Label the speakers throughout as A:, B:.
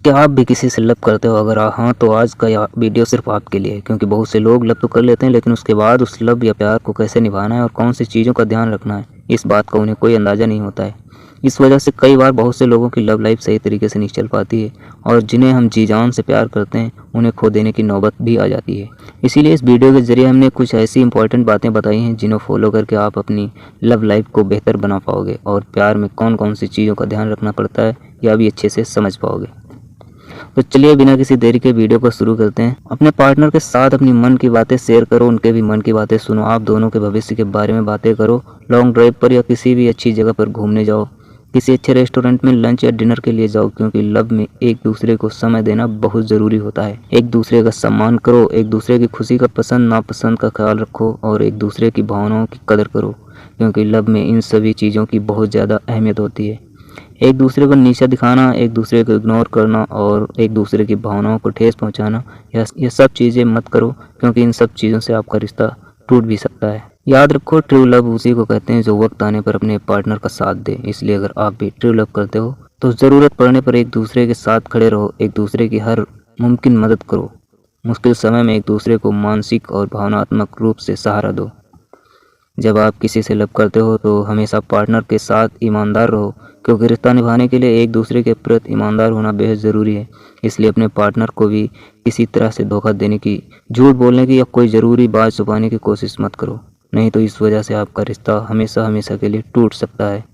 A: क्या आप भी किसी से लव करते हो? अगर हाँ, तो आज का यह वीडियो सिर्फ आपके लिए है, क्योंकि बहुत से लोग लव तो कर लेते हैं लेकिन उसके बाद उस लव या प्यार को कैसे निभाना है और कौन सी चीज़ों का ध्यान रखना है, इस बात का उन्हें कोई अंदाज़ा नहीं होता है। इस वजह से कई बार बहुत से लोगों की लव लाइफ सही तरीके से नहीं चल पाती है और जिन्हें हम जी जान से प्यार करते हैं उन्हें खो देने की नौबत भी आ जाती है। इसीलिए इस वीडियो के ज़रिए हमने कुछ ऐसी इंपॉर्टेंट बातें बताई हैं जिन्हें फॉलो करके आप अपनी लव लाइफ को बेहतर बना पाओगे और प्यार में कौन कौन सी चीज़ों का ध्यान रखना पड़ता है यह भी अच्छे से समझ पाओगे। तो चलिए बिना किसी देरी के वीडियो को शुरू करते हैं। अपने पार्टनर के साथ अपनी मन की बातें शेयर करो, उनके भी मन की बातें सुनो, आप दोनों के भविष्य के बारे में बातें करो। लॉन्ग ड्राइव पर या किसी भी अच्छी जगह पर घूमने जाओ, किसी अच्छे रेस्टोरेंट में लंच या डिनर के लिए जाओ, क्योंकि लव में एक दूसरे को समय देना बहुत ज़रूरी होता है। एक दूसरे का सम्मान करो, एक दूसरे की खुशी का पसंद नापसंद का ख्याल रखो और एक दूसरे की भावनाओं की कदर करो, क्योंकि लव में इन सभी चीज़ों की बहुत ज़्यादा अहमियत होती है। एक दूसरे को नीचा दिखाना, एक दूसरे को इग्नोर करना और एक दूसरे की भावनाओं को ठेस पहुंचाना, यह सब चीज़ें मत करो, क्योंकि इन सब चीज़ों से आपका रिश्ता टूट भी सकता है। याद रखो, ट्रू लव उसी को कहते हैं जो वक्त आने पर अपने पार्टनर का साथ दे। इसलिए अगर आप भी ट्रू लव करते हो तो ज़रूरत पड़ने पर एक दूसरे के साथ खड़े रहो, एक दूसरे की हर मुमकिन मदद करो। मुश्किल समय में एक दूसरे को मानसिक और भावनात्मक रूप से सहारा दो। जब आप किसी से लव करते हो तो हमेशा पार्टनर के साथ ईमानदार रहो, क्योंकि रिश्ता निभाने के लिए एक दूसरे के प्रति ईमानदार होना बेहद ज़रूरी है। इसलिए अपने पार्टनर को भी किसी तरह से धोखा देने की, झूठ बोलने की या कोई ज़रूरी बात छुपाने की कोशिश मत करो, नहीं तो इस वजह से आपका रिश्ता हमेशा हमेशा के लिए टूट सकता है।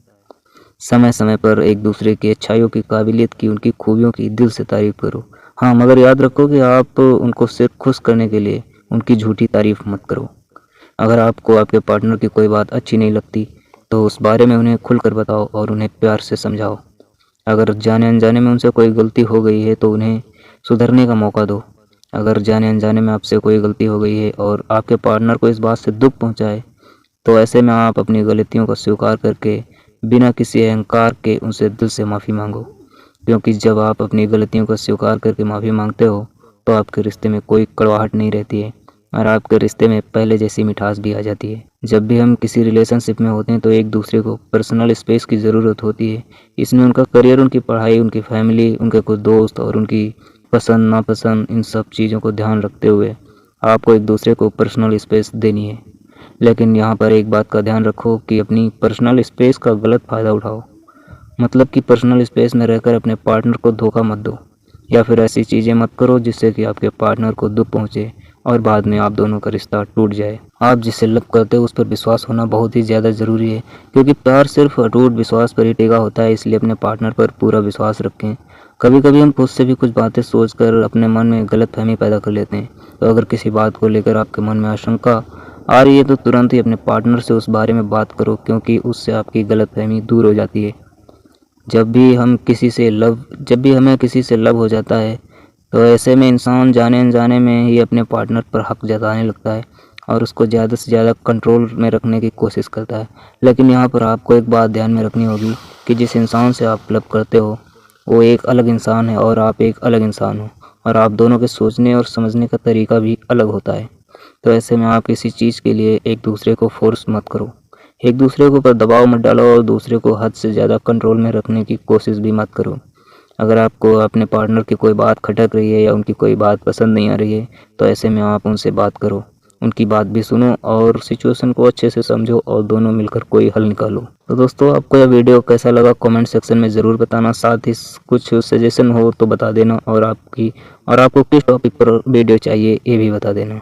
A: समय समय पर एक दूसरे की अच्छाइयों की, काबिलियत की, उनकी खूबियों की दिल से तारीफ़ करो। हाँ, मगर याद रखो कि आप उनको सिर्फ खुश करने के लिए उनकी झूठी तारीफ़ मत करो। अगर आपको आपके पार्टनर की कोई बात अच्छी नहीं लगती तो उस बारे में उन्हें खुलकर बताओ और उन्हें प्यार से समझाओ। अगर जाने अनजाने में उनसे कोई गलती हो गई है तो उन्हें सुधरने का मौका दो। अगर जाने अनजाने में आपसे कोई गलती हो गई है और आपके पार्टनर को इस बात से दुख पहुंचाए तो ऐसे में आप अपनी गलतियों को स्वीकार करके बिना किसी अहंकार के उनसे दिल से माफ़ी मांगो, क्योंकि जब आप अपनी गलतियों को स्वीकार करके माफ़ी मांगते हो तो आपके रिश्ते में कोई कड़वाहट नहीं रहती है और आपके रिश्ते में पहले जैसी मिठास भी आ जाती है। जब भी हम किसी रिलेशनशिप में होते हैं तो एक दूसरे को पर्सनल स्पेस की ज़रूरत होती है। इसमें उनका करियर, उनकी पढ़ाई, उनकी फैमिली, उनके कुछ दोस्त और उनकी पसंद नापसंद, इन सब चीज़ों को ध्यान रखते हुए आपको एक दूसरे को पर्सनल स्पेस देनी है। लेकिन यहाँ पर एक बात का ध्यान रखो कि अपनी पर्सनल स्पेस का गलत फ़ायदा उठाओ। मतलब कि पर्सनल स्पेस में रहकर अपने पार्टनर को धोखा मत दो या फिर ऐसी चीज़ें मत करो जिससे कि आपके पार्टनर को दुख पहुँचे और बाद में आप दोनों का रिश्ता टूट जाए। आप जिससे लव करते हो उस पर विश्वास होना बहुत ही ज़्यादा ज़रूरी है, क्योंकि प्यार सिर्फ अटूट विश्वास पर ही टिका होता है। इसलिए अपने पार्टनर पर पूरा विश्वास रखें। कभी कभी हम खुद से भी कुछ बातें सोचकर अपने मन में गलतफहमी पैदा कर लेते हैं, तो अगर किसी बात को लेकर आपके मन में आशंका आ रही है तो तुरंत ही अपने पार्टनर से उस बारे में बात करो, क्योंकि उससे आपकी गलतफहमी दूर हो जाती है। जब भी हमें किसी से लव हो जाता है तो ऐसे में इंसान जाने अनजाने में ही अपने पार्टनर पर हक जताने लगता है और उसको ज़्यादा से ज़्यादा कंट्रोल में रखने की कोशिश करता है। लेकिन यहाँ पर आपको एक बात ध्यान में रखनी होगी कि जिस इंसान से आप लव करते हो वो एक अलग इंसान है और आप एक अलग इंसान हो, और आप दोनों के सोचने और समझने का तरीका भी अलग होता है। तो ऐसे में आप किसी चीज़ के लिए एक दूसरे को फोर्स मत करो, एक दूसरे के ऊपर दबाव मत डालो और दूसरे को हद से ज़्यादा कंट्रोल में रखने की कोशिश भी मत करो। अगर आपको अपने पार्टनर की कोई बात खटक रही है या उनकी कोई बात पसंद नहीं आ रही है तो ऐसे में आप उनसे बात करो, उनकी बात भी सुनो और सिचुएशन को अच्छे से समझो और दोनों मिलकर कोई हल निकालो। तो दोस्तों, आपको यह वीडियो कैसा लगा कमेंट सेक्शन में ज़रूर बताना। साथ ही कुछ सजेशन हो तो बता देना और आपको किस टॉपिक पर वीडियो चाहिए ये भी बता देना।